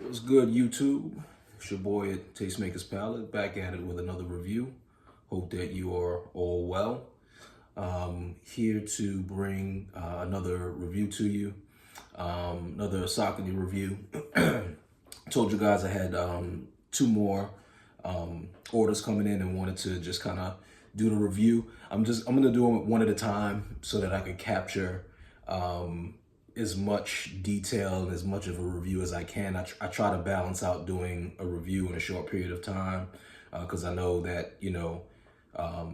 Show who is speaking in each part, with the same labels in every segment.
Speaker 1: What's good, YouTube? It's your boy at Tastemakers Palette, back at it with another review. Hope that you are all well. Here to bring another review to you, another Saucony review. Told you guys I had two more orders coming in and wanted to just kind of do the review. I'm gonna do them one at a time so that I can capture as much detail and as much of a review as I can. I try to balance out doing a review in a short period of time because I know that I don't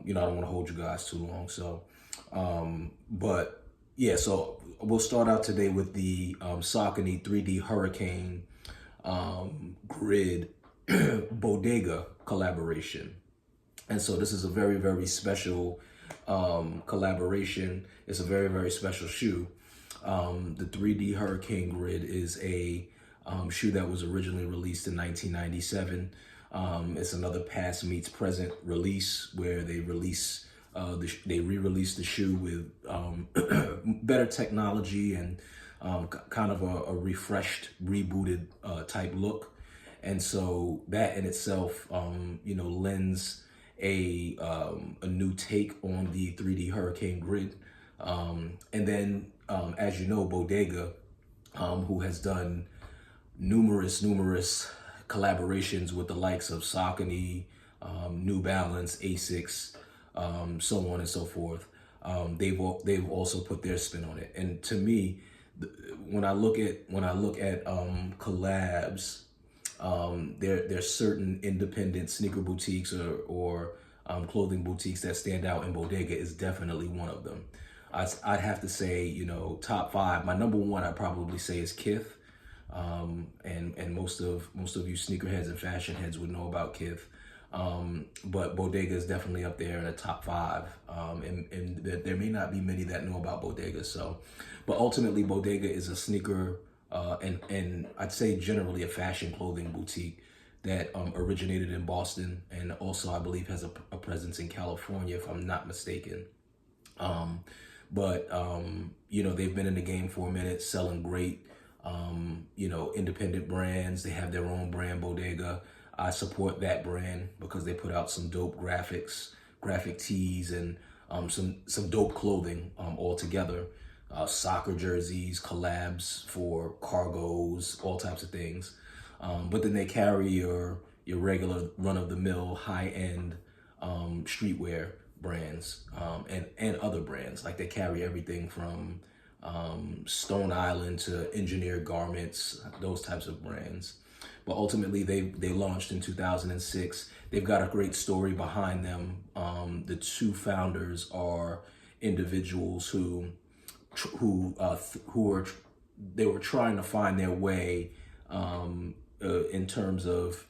Speaker 1: want to hold you guys too long. So, but yeah, so we'll start out today with the Saucony 3D Hurricane Grid Bodega collaboration. And so this is a very, very special collaboration. It's a very, very special shoe. The 3D Hurricane Grid is a shoe that was originally released in 1997. It's another past meets present release where they release they re-release the shoe with better technology and kind of a refreshed, rebooted type look. And so that in itself, lends a new take on the 3D Hurricane Grid. And then, as you know, Bodega, who has done numerous collaborations with the likes of Saucony, New Balance, Asics, so on and so forth. They've also put their spin on it. And to me, when I look at collabs, there's certain independent sneaker boutiques or clothing boutiques that stand out, and Bodega is definitely one of them. I'd have to say, top five. My number one, I'd probably say, is Kith. And most of you sneakerheads and fashion heads would know about Kith. But Bodega is definitely up there in the top five. And there may not be many that know about Bodega. But ultimately, Bodega is a sneaker and I'd say generally a fashion clothing boutique that originated in Boston and also I believe has a presence in California, if I'm not mistaken. But they've been in the game for a minute, selling great, independent brands. They have their own brand, Bodega. I support that brand because they put out some dope graphics, graphic tees, and some dope clothing all together. Soccer jerseys, collabs for cargos, all types of things. But then they carry your regular run-of-the-mill, high-end streetwear brands and other brands. Like they carry everything from Stone Island to engineered garments, those types of brands. But ultimately, they launched in 2006. They've got a great story behind them. The two founders are individuals who were trying to find their way in terms of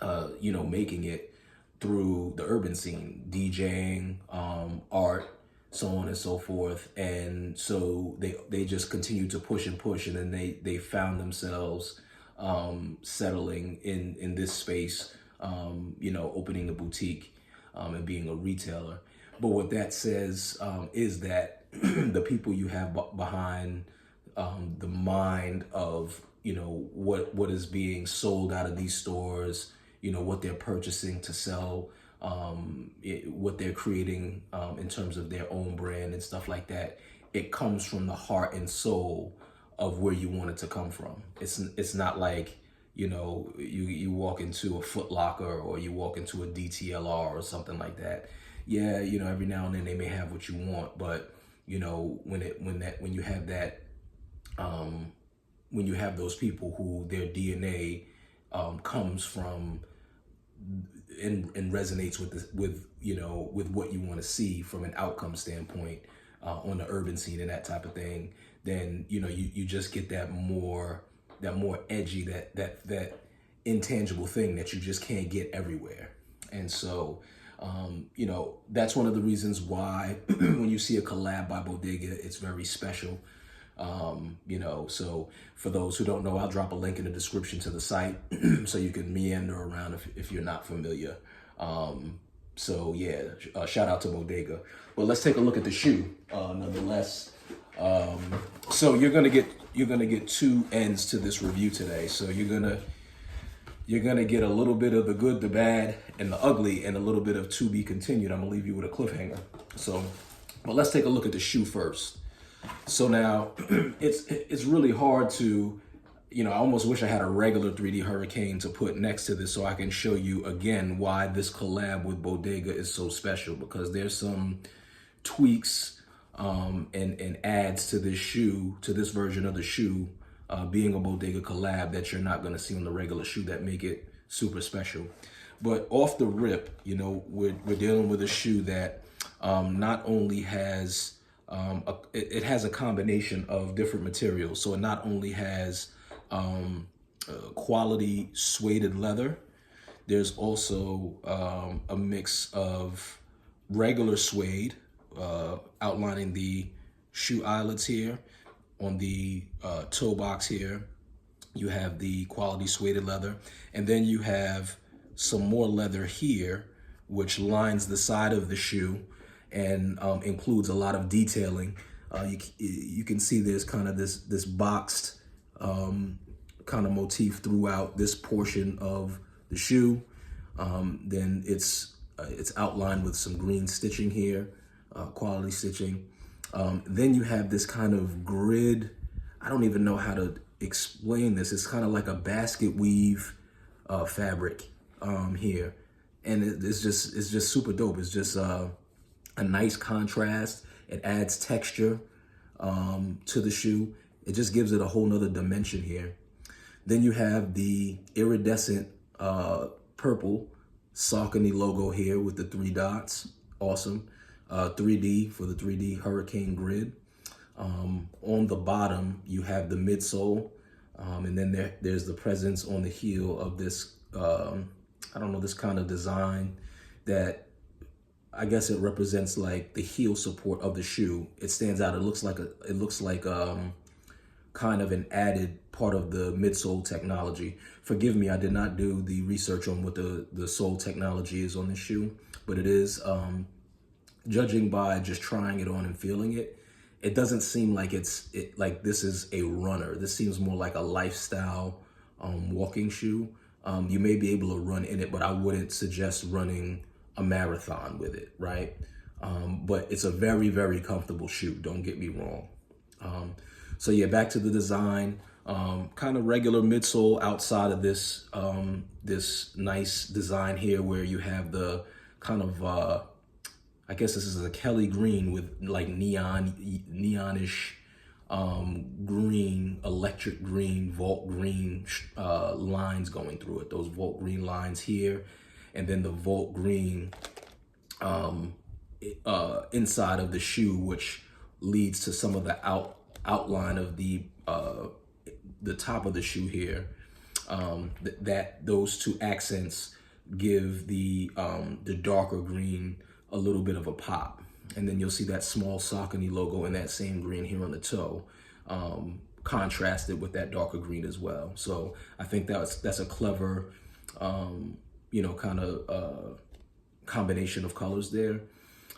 Speaker 1: making it through the urban scene, DJing, art, so on and so forth. And so they just continued to push and push, and then they found themselves settling in this space, opening a boutique and being a retailer. But what that says is that the people you have behind the mind of what is being sold out of these stores, what they're purchasing to sell, what they're creating in terms of their own brand and stuff like that. It comes from the heart and soul of where you want it to come from. It's not like you walk into a Foot Locker or you walk into a DTLR or something like that. Yeah, every now and then they may have what you want, but when you have those people who their DNA comes from and resonates with what you want to see from an outcome standpoint on the urban scene and that type of thing, then you just get that more edgy, that intangible thing that you just can't get everywhere. And so that's one of the reasons why when you see a collab by Bodega, it's very special. So for those who don't know, I'll drop a link in the description to the site so you can meander around if you're not familiar. Shout out to Bodega. But let's take a look at the shoe nonetheless. So you're gonna get two ends to this review today. So you're gonna get a little bit of the good, the bad, and the ugly, and a little bit of to be continued. I'm gonna leave you with a cliffhanger. So, but let's take a look at the shoe first. So now it's really hard to, I almost wish I had a regular 3D Hurricane to put next to this so I can show you again why this collab with Bodega is so special, because there's some tweaks and adds to this shoe, to this version of the shoe, being a Bodega collab, that you're not going to see on the regular shoe, that make it super special. But off the rip, we're dealing with a shoe that not only has it has a combination of different materials. So it not only has quality suede leather, there's also a mix of regular suede, outlining the shoe eyelets here. On the toe box here, you have the quality suede leather, and then you have some more leather here, which lines the side of the shoe and includes a lot of detailing. You can see there's kind of this boxed kind of motif throughout this portion of the shoe. Then it's outlined with some green stitching here, quality stitching. Then you have this kind of grid. I don't even know how to explain this. It's kind of like a basket weave fabric here, and it's just super dope. It's just a nice contrast. It adds texture to the shoe. It just gives it a whole nother dimension here. Then you have the iridescent purple Saucony logo here with the 3 dots. Awesome. 3D for the 3D Hurricane grid. On the bottom, you have the midsole, and then there's the presence on the heel of this, I don't know, this kind of design that I guess it represents like the heel support of the shoe. It stands out. It looks like kind of an added part of the midsole technology. Forgive me, I did not do the research on what the sole technology is on this shoe, but it is, judging by just trying it on and feeling it, it doesn't seem like like this is a runner. This seems more like a lifestyle walking shoe. You may be able to run in it, but I wouldn't suggest running a marathon with it, right? But it's a very, very comfortable shoe, don't get me wrong. So yeah, back to the design. Kind of regular midsole outside of this this nice design here, where you have the kind of I guess this is a Kelly green with like neonish green, electric green, Vault green lines going through it. Those Vault green lines here, and then the Vault green inside of the shoe, which leads to some of the outline of the top of the shoe here. That those two accents give the darker green a little bit of a pop. And then you'll see that small Saucony logo in that same green here on the toe, contrasted with that darker green as well. So I think that's a clever, kind of combination of colors there.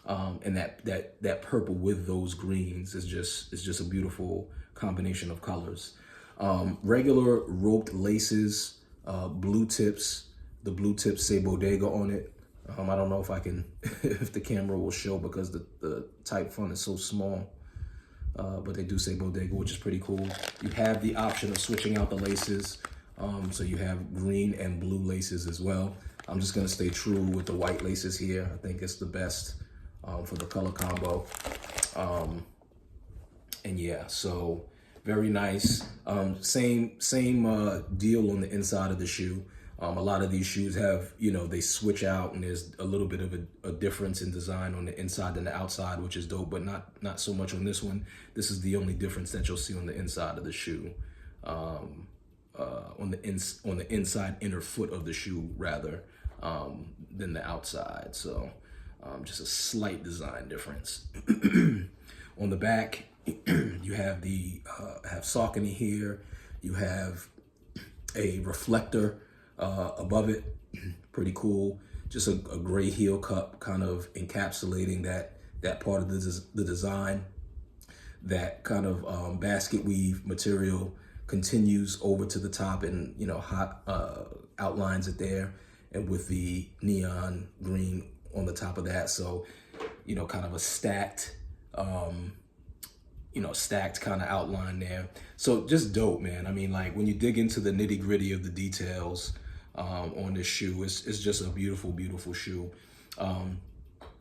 Speaker 1: And that purple with those greens is just a beautiful combination of colors. Regular roped laces, blue tips. The blue tips say Bodega on it. I don't know if I can, if the camera will show, because the type font is so small, but they do say Bodega, which is pretty cool. You have the option of switching out the laces. So you have green and blue laces as well. I'm just gonna stay true with the white laces here. I think it's the best for the color combo. And yeah, so very nice. Same deal on the inside of the shoe. A lot of these shoes have, they switch out, and there's a little bit of a difference in design on the inside than the outside, which is dope, but not so much on this one. This is the only difference that you'll see on the inside of the shoe, on the inside inner foot of the shoe rather, than the outside. So just a slight design difference. On the back, you have have Saucony here. You have a reflector above it. Pretty cool. Just a gray heel cup kind of encapsulating that part of the design. that kind of basket weave material continues over to the top, and hot outlines it there, and with the neon green on the top of that. So kind of a stacked stacked kind of outline there. So just dope, man. I mean, like when you dig into the nitty gritty of the details on this shoe, it's just a beautiful, beautiful shoe.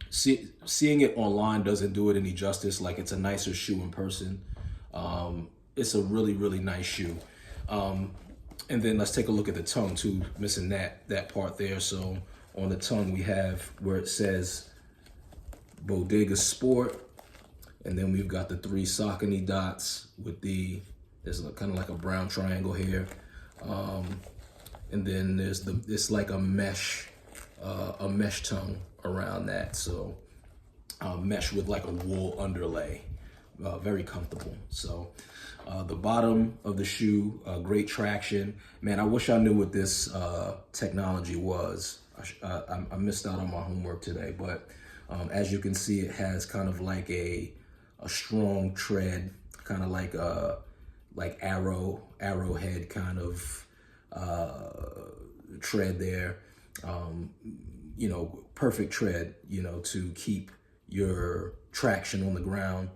Speaker 1: Seeing it online doesn't do it any justice. Like, it's a nicer shoe in person. It's a really, really nice shoe. And then let's take a look at the tongue too, missing that part there. So on the tongue we have where it says Bodega Sport, and then we've got the 3 Saucony dots with there's kind of like a brown triangle here. And then it's like a mesh tongue around that. So mesh with like a wool underlay, very comfortable. So the bottom of the shoe, great traction. Man, I wish I knew what this technology was. I missed out on my homework today, but as you can see, it has kind of like a strong tread, kind of like arrowhead kind of tread there. Perfect tread, to keep your traction on the ground.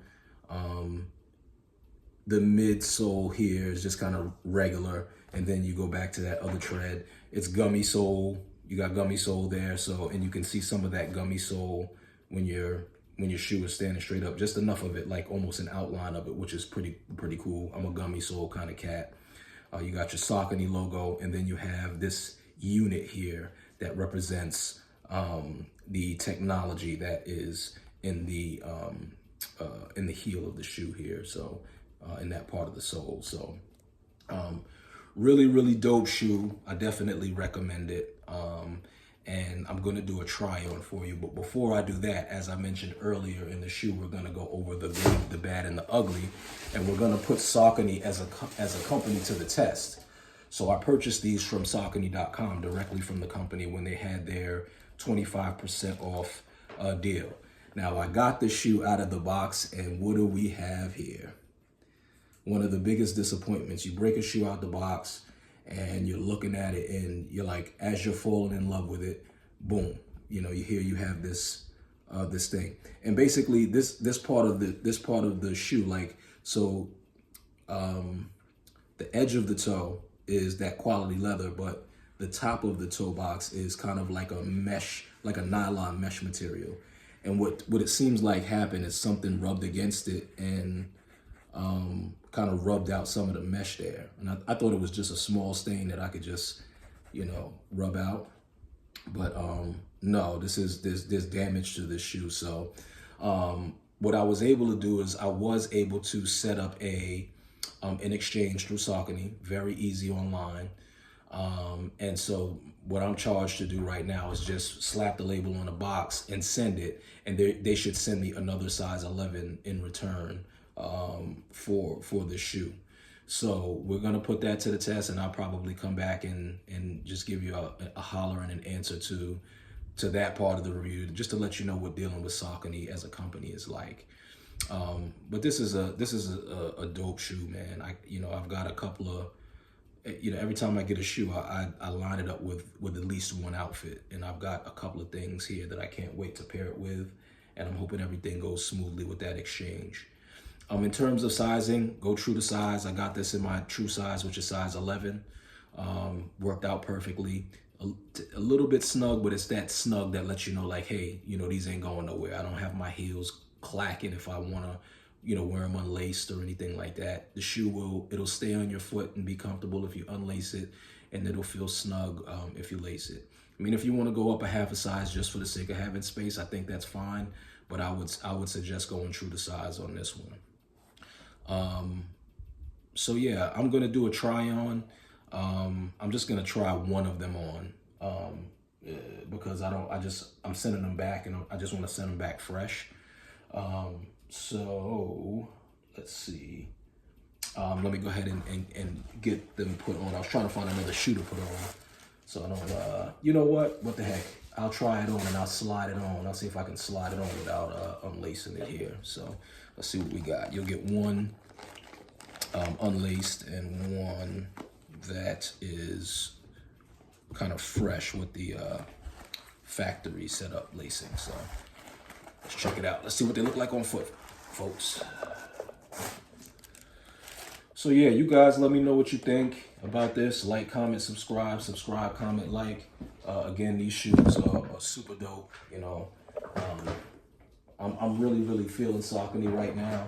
Speaker 1: The midsole here is just kind of regular, and then you go back to that other tread. It's gummy sole. You got gummy sole there, and you can see some of that gummy sole when your shoe is standing straight up. Just enough of it, like almost an outline of it, which is pretty cool. I'm a gummy sole kind of cat. You got your Saucony logo, and then you have this unit here that represents the technology that is in the heel of the shoe here. So in that part of the sole. So really, really dope shoe. I definitely recommend it. And I'm going to do a try on for you. But before I do that, as I mentioned earlier in the shoe, we're going to go over the good, the bad, and the ugly. And we're going to put Saucony as a company to the test. So I purchased these from Saucony.com, directly from the company, when they had their 25% off deal. Now, I got the shoe out of the box, and what do we have here? One of the biggest disappointments. You break a shoe out the box, and you're looking at it, and you're like, as you're falling in love with it, boom, you have this thing. And basically this part of the shoe, like, so the edge of the toe is that quality leather, but the top of the toe box is kind of like a mesh, like a nylon mesh material. And what it seems like happened is something rubbed against it and kind of rubbed out some of the mesh there. And I thought it was just a small stain that I could just, rub out. But no, there's damage to this shoe. So what I was able to do is I was able to set up an exchange through Saucony, very easy online. And so what I'm charged to do right now is just slap the label on the box and send it. And they should send me another size 11 in return for the shoe. So we're going to put that to the test, and I'll probably come back and just give you a holler and an answer to that part of the review, just to let you know what dealing with Saucony as a company is like. But this is a dope shoe, man. I've got a couple of, every time I get a shoe, I line it up with at least one outfit, and I've got a couple of things here that I can't wait to pair it with, and I'm hoping everything goes smoothly with that exchange. In terms of sizing, go true to size. I got this in my true size, which is size 11. Worked out perfectly. A little bit snug, but it's that snug that lets you know, like, hey, these ain't going nowhere. I don't have my heels clacking if I want to, wear them unlaced or anything like that. The shoe it'll stay on your foot and be comfortable if you unlace it, and it'll feel snug if you lace it. I mean, if you want to go up a half a size just for the sake of having space, I think that's fine. But I would suggest going true to size on this one. So yeah, I'm going to do a try on. I'm just going to try one of them on, because I'm sending them back, and I just want to send them back fresh. So let's see. Let me go ahead and get them put on. I was trying to find another shoe to put on, so I don't, what the heck? I'll try it on and I'll slide it on. I'll see if I can slide it on without unlacing it here. So let's see what we got. You'll get one unlaced and one that is kind of fresh with the factory setup lacing. So let's check it out. Let's see what they look like on foot, folks. So yeah, you guys let me know what you think about this. Like, comment, subscribe, comment, like. Again, these shoes are super dope. You know, I'm really feeling Saucony right now.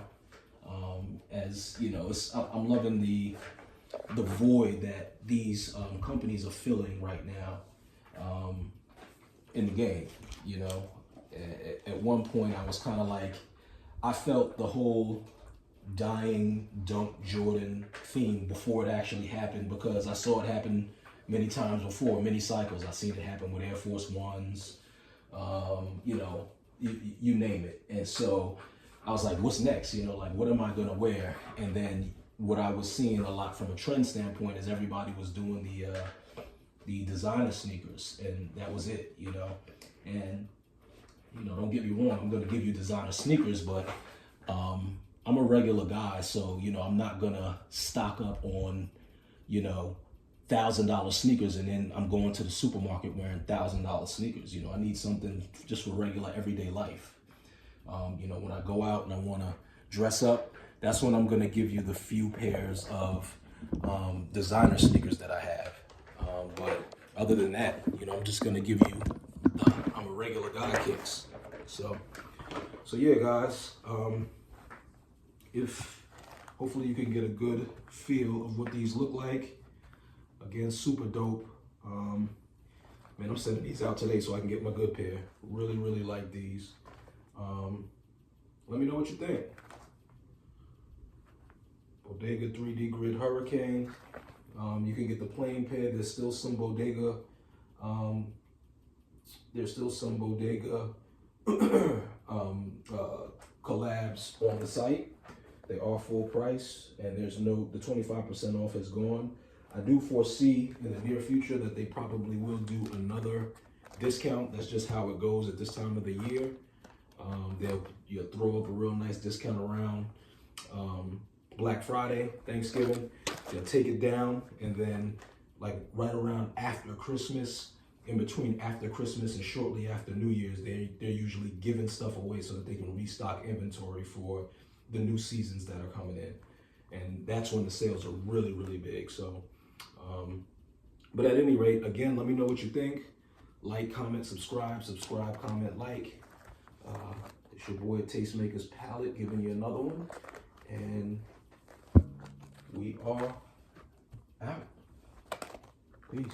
Speaker 1: As you know, I'm loving the void that these companies are filling right now in the game. You know, at one point I was kind of like, I felt the whole dying Dunk Jordan theme before it actually happened, because I saw it happen many times before, many cycles. I've seen it happen with Air Force Ones, you know, you name it. And so I was like, what's next? You know, like, what am I gonna wear? And then what I was seeing a lot from a trend standpoint is everybody was doing the designer sneakers, and that was it, you know. And, you know, don't get me wrong, I'm gonna give you designer sneakers, but I'm a regular guy, so, you know, I'm not gonna stock up on, you know, $1,000 sneakers and then I'm going to the supermarket wearing $1,000 sneakers. You know, I need something just for regular everyday life. You know, when I go out and I want to dress up, that's when I'm going to give you the few pairs of designer sneakers that I have. But other than that, you know, I'm just going to give you I'm a regular guy kicks. So yeah, guys, if hopefully you can get a good feel of what these look like. Again, super dope. Man, I'm sending these out today so I can get my good pair. Really like these. Let me know what you think. Bodega 3D Grid Hurricane. You can get the plain pair. There's still some Bodega. Collabs on the site. They are full price, and the 25% off is gone. I do foresee in the near future that they probably will do another discount. That's just how it goes at this time of the year. You'll throw up a real nice discount around Black Friday, Thanksgiving. They'll take it down, and then like right around after Christmas, in between after Christmas and shortly after New Year's, they're usually giving stuff away so that they can restock inventory for the new seasons that are coming in. And that's when the sales are really big. So, but at any rate, again, let me know what you think. Like, comment, subscribe, comment, like. It's your boy Tastemaker's Palette giving you another one. And we are out. Peace.